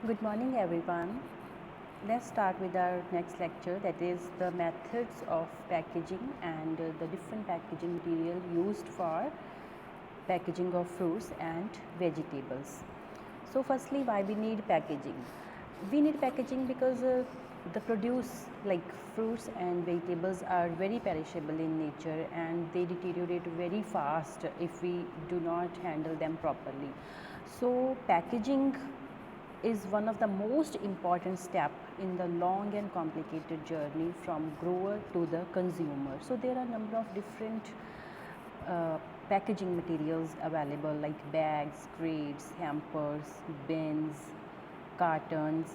Good morning, everyone. Let's start with our next lecture, that is the methods of packaging and the different packaging material used for packaging of fruits and vegetables. So, firstly, why we need packaging? We need packaging because the produce like fruits and vegetables are very perishable in nature and they deteriorate very fast if we do not handle them properly. So, packaging is one of the most important step in the long and complicated journey from grower to the consumer. So there are a number of different packaging materials available like bags, crates, hampers, bins, cartons.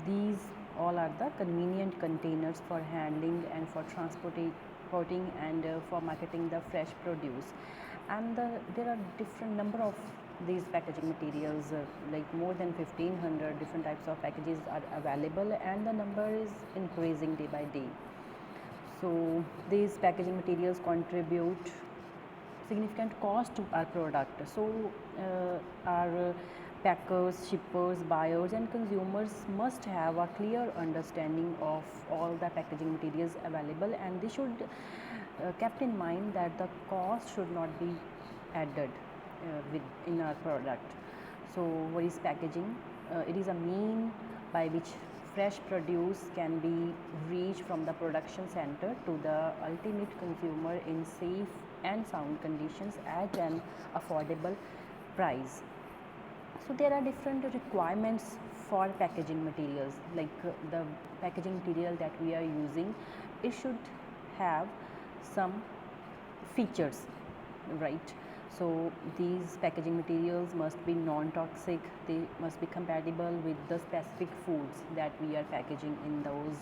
These all are the convenient containers for handling and for transporting and for marketing the fresh produce. And there are different number of these packaging materials, like more than 1500 different types of packages are available, and the number is increasing day by day. So these packaging materials contribute significant cost to our product. So our packers, shippers, buyers and consumers must have a clear understanding of all the packaging materials available, and they should kept in mind that the cost should not be added in our product. So what is packaging? It is a mean by which fresh produce can be reached from the production center to the ultimate consumer in safe and sound conditions at an affordable price. So there are different requirements for packaging materials, like the packaging material that we are using, it should have some features, right? So these packaging materials must be non-toxic, they must be compatible with the specific foods that we are packaging in those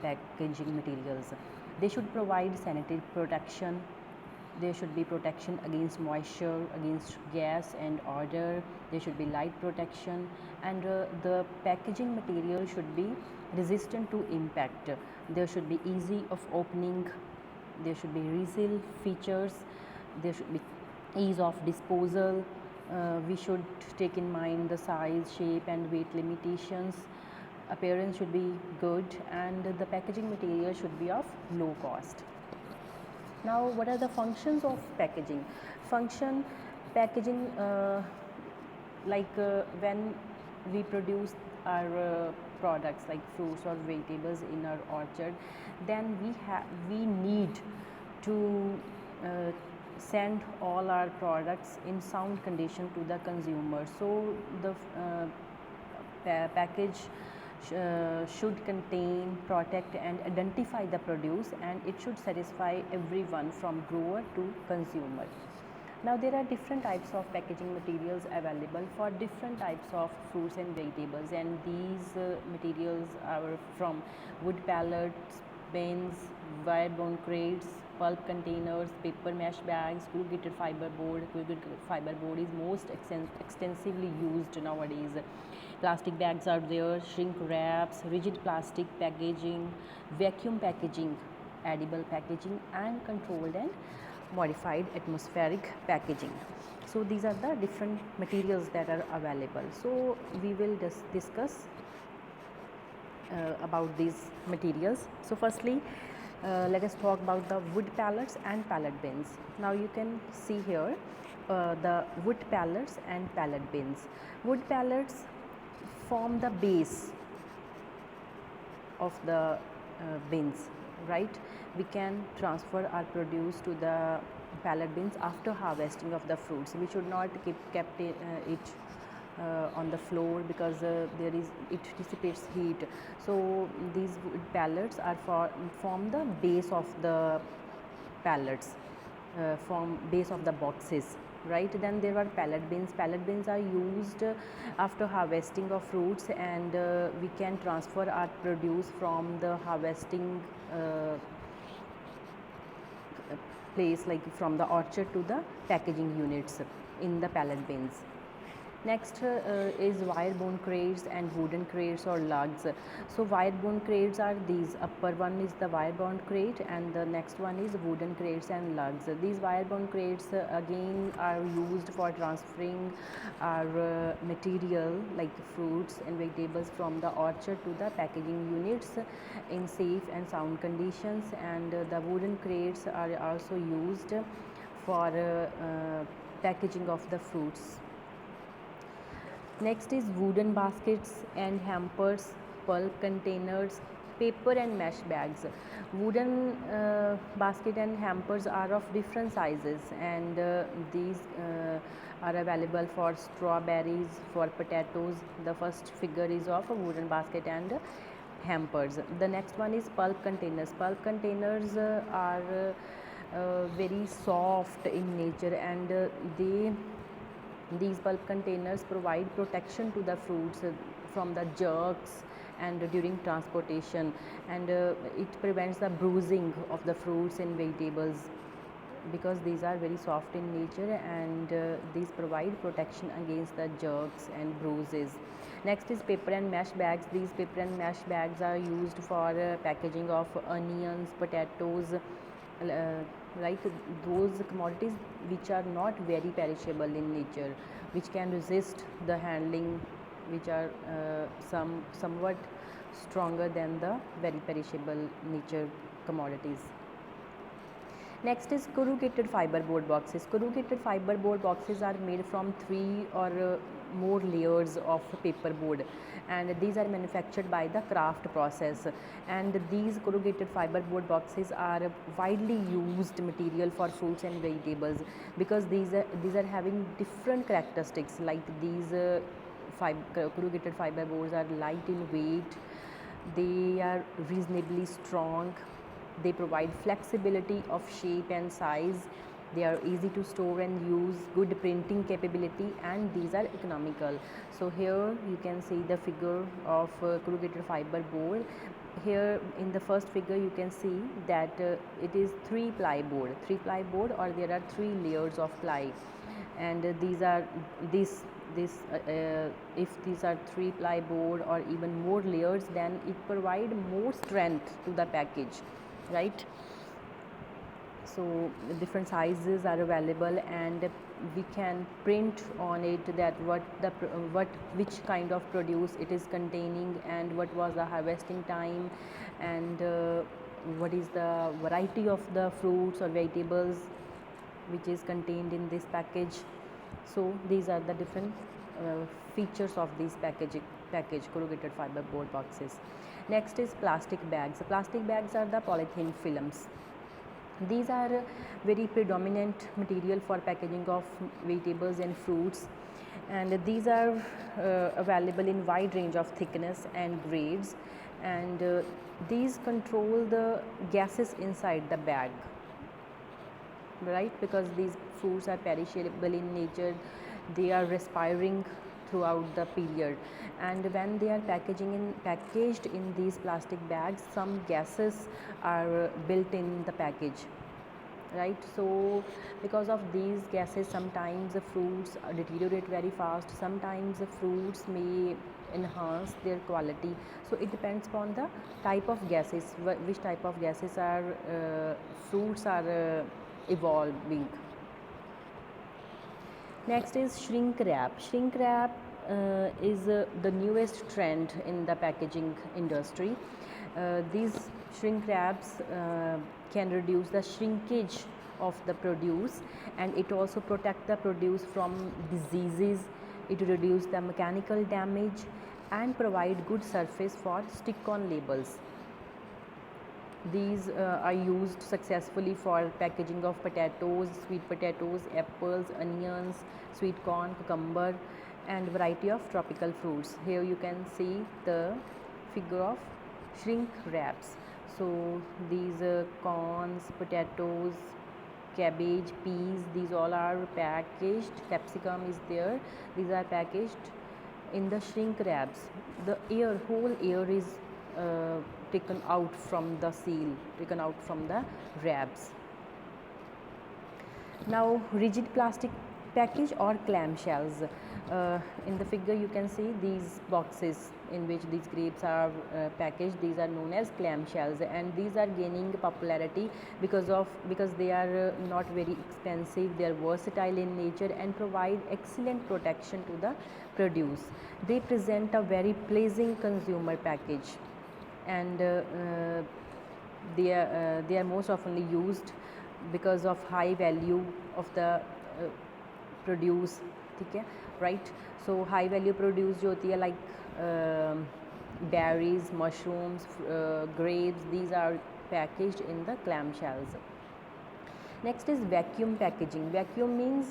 packaging materials. They should provide sanitary protection, there should be protection against moisture, against gas and odor, there should be light protection, and the packaging material should be resistant to impact, there should be easy of opening, there should be reseal features, there should be ease of disposal. We should take in mind the size, shape and weight limitations. Appearance should be good, and the packaging material should be of low cost. Now, what are the functions of packaging? Function packaging, when we produce our products like fruits or vegetables in our orchard, then we need to send all our products in sound condition to the consumer. So the package should contain, protect and identify the produce, and it should satisfy everyone from grower to consumer. Now there are different types of packaging materials available for different types of fruits and vegetables, and these materials are from wood pallets, bins, wire-bound crates, pulp containers, paper mesh bags, corrugated fiber board. Corrugated fiber board is most extensively used nowadays. Plastic bags are there, shrink wraps, rigid plastic packaging, vacuum packaging, edible packaging, and controlled and modified atmospheric packaging. So these are the different materials that are available. So we will discuss about these materials. So firstly, let us talk about the wood pallets and pallet bins. Now you can see here the wood pallets and pallet bins. Wood pallets form the base of the bins, right? We can transfer our produce to the pallet bins after harvesting of the fruits. We should not keep kept it on the floor, because it dissipates heat. So these wood pallets are form the base of the pallets, from base of the boxes, right? Then there are pallet bins. Pallet bins are used after harvesting of fruits, and we can transfer our produce from the harvesting place, like from the orchard to the packaging units in the pallet bins. Next is wire bone crates and wooden crates or lugs. So wire bone crates are these. Upper one is the wire bone crate and the next one is wooden crates and lugs. These wire bone crates again are used for transferring our material like fruits and vegetables from the orchard to the packaging units in safe and sound conditions, and the wooden crates are also used for packaging of the fruits. Next is wooden baskets and hampers, pulp containers, paper and mesh bags. Wooden basket and hampers are of different sizes, and these are available for strawberries, for potatoes. The first figure is of a wooden basket and hampers. The next one is pulp containers. Pulp containers are very soft in nature, and these bulk containers provide protection to the fruits from the jerks and during transportation, and it prevents the bruising of the fruits and vegetables because these are very soft in nature, and these provide protection against the jerks and bruises. Next is paper and mesh bags. These paper and mesh bags are used for packaging of onions, potatoes, like those commodities which are not very perishable in nature, which can resist the handling, which are somewhat stronger than the very perishable nature commodities. Next is corrugated fiber board boxes. Corrugated fiber board boxes are made from 3 or more layers of paper board, and these are manufactured by the craft process, and these corrugated fiber board boxes are widely used material for fruits and vegetables because these are having different characteristics, like these corrugated fiber boards are light in weight, they are reasonably strong, they provide flexibility of shape and size, they are easy to store and use, good printing capability, and these are economical. So here you can see the figure of corrugated fiber board. Here in the first figure you can see that it is 3-ply board, 3-ply board, or there are 3 layers of ply, and these are if these are 3-ply board or even more layers, then it provide more strength to the package, right? So different sizes are available, and we can print on it that which kind of produce it is containing, and what was the harvesting time, and what is the variety of the fruits or vegetables which is contained in this package. So these are the different features of these package corrugated fiber board boxes. Next is plastic bags. Plastic bags are the polythene films. These are very predominant material for packaging of vegetables and fruits, and these are available in wide range of thickness and grades, and these control the gases inside the bag, right? Because these fruits are perishable in nature, they are respiring throughout the period, and when they are packaged in these plastic bags, some gases are built in the package, right? So because of these gases, sometimes the fruits deteriorate very fast, sometimes the fruits may enhance their quality. So it depends upon the type of gases, which type of gases are fruits are evolving. Next is shrink wrap. Shrink wrap is the newest trend in the packaging industry. These shrink wraps can reduce the shrinkage of the produce, and it also protect the produce from diseases, it reduce the mechanical damage, and provide good surface for stick-on labels. These are used successfully for packaging of potatoes, sweet potatoes, apples, onions, sweet corn, cucumber, and variety of tropical fruits. Here you can see the figure of shrink wraps. So these corns, potatoes, cabbage, peas, these all are packaged. Capsicum is there. These are packaged in the shrink wraps. The whole air is taken out from the seal, taken out from the wraps. Now rigid plastic Package or clamshells. In the figure you can see these boxes in which these grapes are packaged. These are known as clamshells, and these are gaining popularity because they are not very expensive. They are versatile in nature and provide excellent protection to the produce. They present a very pleasing consumer package, and they are most oftenly used because of high value of the produce, ठीक है, right. सो high value produce जो होती है like berries, mushrooms, grapes, these are packaged in the clam shells. Next is vacuum packaging. Vacuum means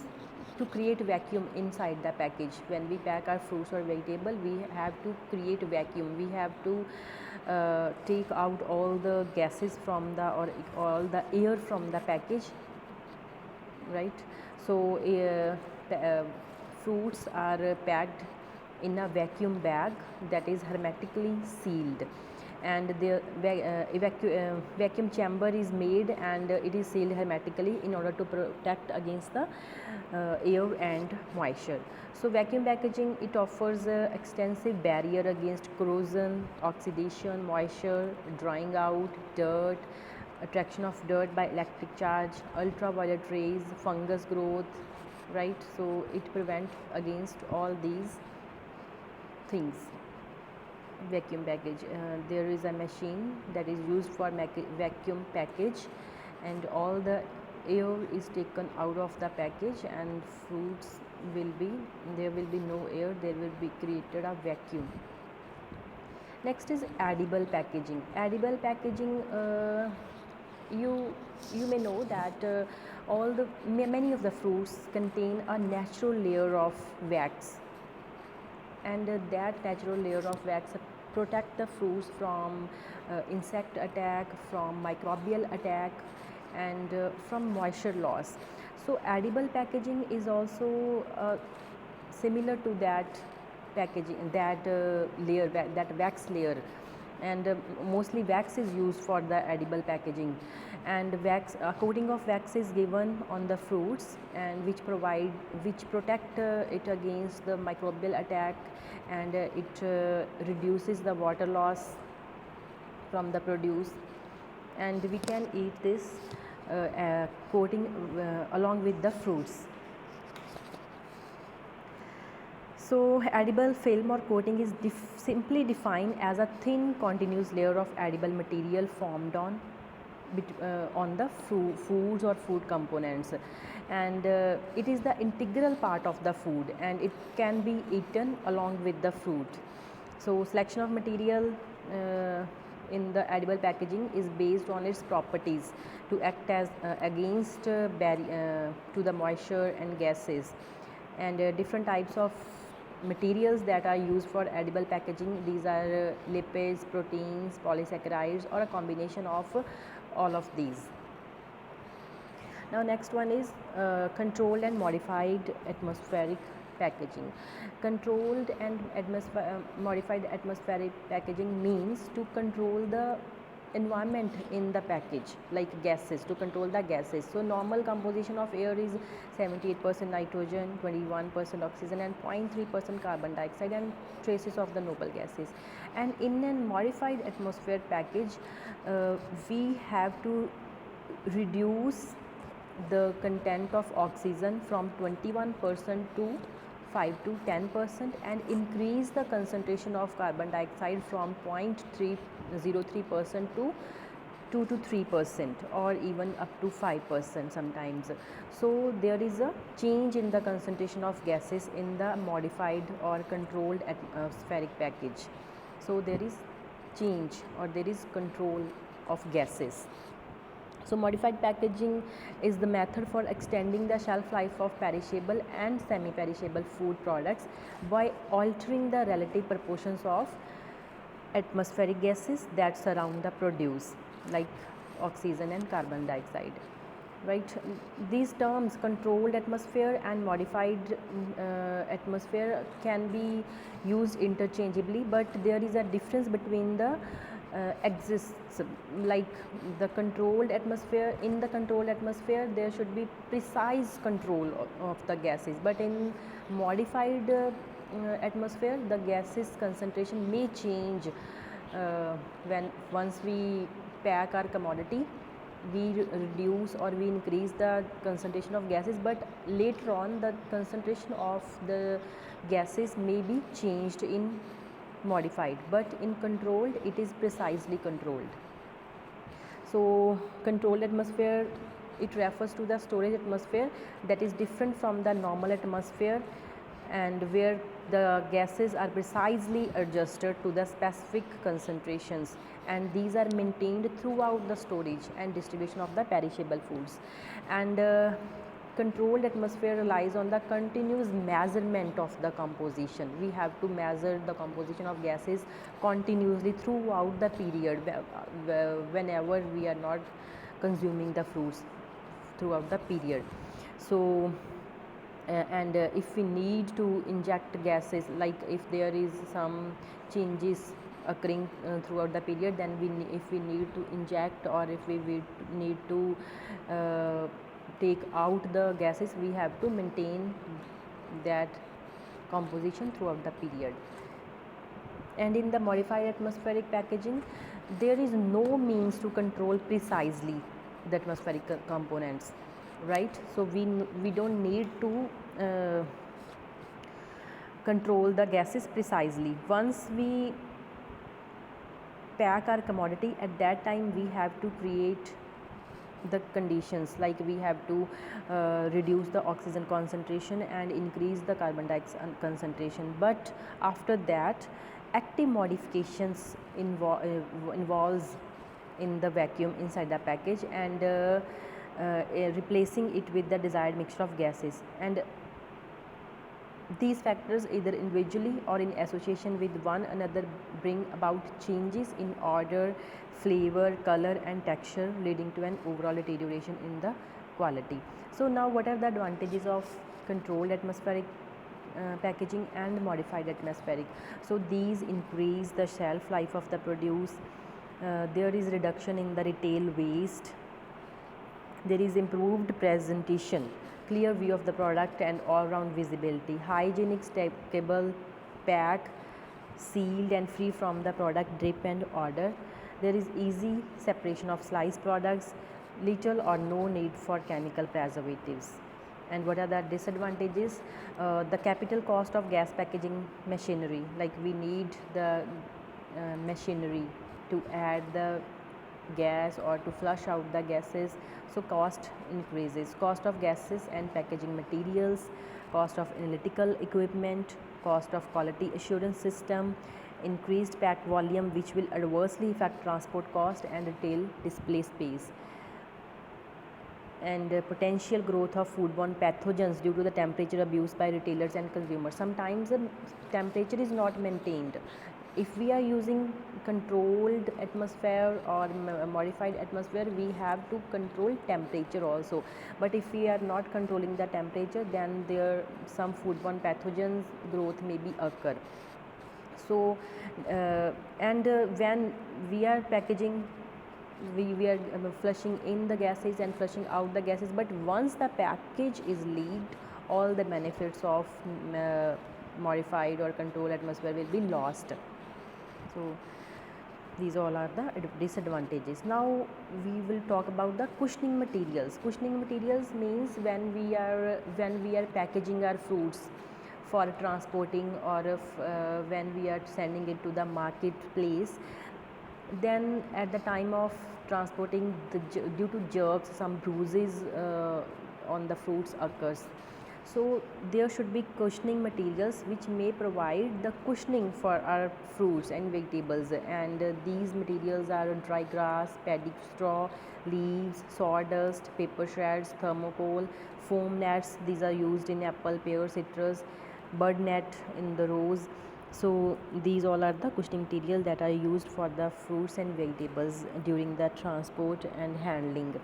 to create vacuum inside the package. When we pack our fruits or vegetable, we have to create vacuum. We have to take out all the gases from the or all the air from the package, right. So fruits are packed in a vacuum bag that is hermetically sealed, and the vacuum chamber is made and it is sealed hermetically in order to protect against the air and moisture. So vacuum packaging, it offers a extensive barrier against corrosion, oxidation, moisture, drying out, dirt, attraction of dirt by electric charge, ultraviolet rays, fungus growth, right. So it prevents against all these things. Vacuum package, there is a machine that is used for vacuum package, and all the air is taken out of the package, and fruits will be, there will be no air, there will be created a vacuum. Next is edible packaging. Edible packaging, you may know that many of the fruits contain a natural layer of wax, and that natural layer of wax protect the fruits from insect attack, from microbial attack, and from moisture loss. So edible packaging is also similar to that packaging, that layer, that wax layer, and mostly wax is used for the edible packaging, and wax, a coating of wax is given on the fruits, and which protect it against the microbial attack, and it reduces the water loss from the produce, and we can eat this coating along with the fruits. So edible film or coating is simply defined as a thin continuous layer of edible material formed on the foods or food components, and it is the integral part of the food, and it can be eaten along with the fruit. So selection of material in the edible packaging is based on its properties to act as against barrier to the moisture and gases, and different types of materials that are used for edible packaging. These are lipids, proteins, polysaccharides, or a combination of all of these. Now next one is controlled and modified atmospheric packaging. Controlled and modified atmospheric packaging means to control the environment in the package, like gases, to control the gases. So normal composition of air is 78% nitrogen, 21% oxygen, and 0.3% carbon dioxide, and traces of the noble gases. And in a modified atmosphere package, we have to reduce the content of oxygen from 21% to 5 to 10%, and increase the concentration of carbon dioxide from 0.303% to 2 to 3%, or even up to 5% sometimes. So there is a change in the concentration of gases in the modified or controlled atmospheric package. So there is change, or there is control of gases. So modified packaging is the method for extending the shelf life of perishable and semi-perishable food products by altering the relative proportions of atmospheric gases that surround the produce, like oxygen and carbon dioxide, right. These terms, controlled atmosphere and modified atmosphere, can be used interchangeably, but there is a difference between the exists, like the controlled atmosphere. In the controlled atmosphere there should be precise control of the gases, but in modified atmosphere the gases concentration may change when once we pack our commodity, we reduce or we increase the concentration of gases, but later on the concentration of the gases may be changed in modified, but in controlled it is precisely controlled. So controlled atmosphere, it refers to the storage atmosphere that is different from the normal atmosphere, and where the gases are precisely adjusted to the specific concentrations, and these are maintained throughout the storage and distribution of the perishable foods. And controlled atmosphere relies on the continuous measurement of the composition. We have to measure the composition of gases continuously throughout the period whenever we are not consuming the fruits throughout the period. So and if we need to inject gases, like if there is some changes occurring throughout the period, then if we need to inject or if we need to take out the gases, we have to maintain that composition throughout the period. And in the modified atmospheric packaging, there is no means to control precisely the atmospheric components, right? So we don't need to control the gases precisely. Once we pack our commodity, at that time we have to create the conditions, like we have to reduce the oxygen concentration and increase the carbon dioxide concentration. But after that, active modifications involves in the vacuum inside the package, and replacing it with the desired mixture of gases. And these factors, either individually or in association with one another, bring about changes in odor, flavor, color and texture, leading to an overall deterioration in the quality. So now what are the advantages of controlled atmospheric packaging and modified atmospheric? So these increase the shelf life of the produce, there is reduction in the retail waste, there is improved presentation, clear view of the product and all-round visibility, hygienic, stackable, pack, sealed and free from the product drip and odor. There is easy separation of sliced products, little or no need for chemical preservatives. And what are the disadvantages? The capital cost of gas packaging machinery, like we need the machinery to add the gas or to flush out the gases, so cost increases. Cost of gases and packaging materials, cost of analytical equipment, cost of quality assurance system, increased pack volume which will adversely affect transport cost and retail display space, and potential growth of foodborne pathogens due to the temperature abuse by retailers and consumers. Sometimes the temperature is not maintained. If we are using controlled atmosphere or modified atmosphere, we have to control temperature also. But if we are not controlling the temperature, then there some foodborne pathogens growth may be occur. So when we are packaging, we are flushing in the gases and flushing out the gases, but once the package is leaked, all the benefits of modified or controlled atmosphere will be lost. So these all are the disadvantages. Now we will talk about the cushioning materials. Cushioning materials means when we are packaging our fruits for transporting, or if, when we are sending it to the marketplace, then at the time of transporting, due to jerks, some bruises on the fruits occurs. So there should be cushioning materials which may provide the cushioning for our fruits and vegetables, and these materials are dry grass, paddy straw, leaves, sawdust, paper shreds, thermocol, foam nets. These are used in apple, pear, citrus, bird net in the rose. So these all are the cushioning material that are used for the fruits and vegetables during the transport and handling.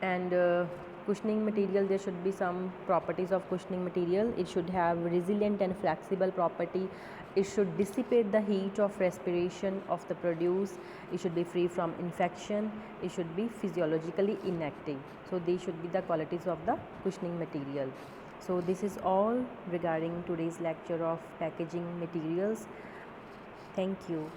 And Cushioning material, there should be some properties of cushioning material. It should have resilient and flexible property. It should dissipate the heat of respiration of the produce. It should be free from infection. It should be physiologically inactive. So these should be the qualities of the cushioning material. So this is all regarding today's lecture of packaging materials. Thank you.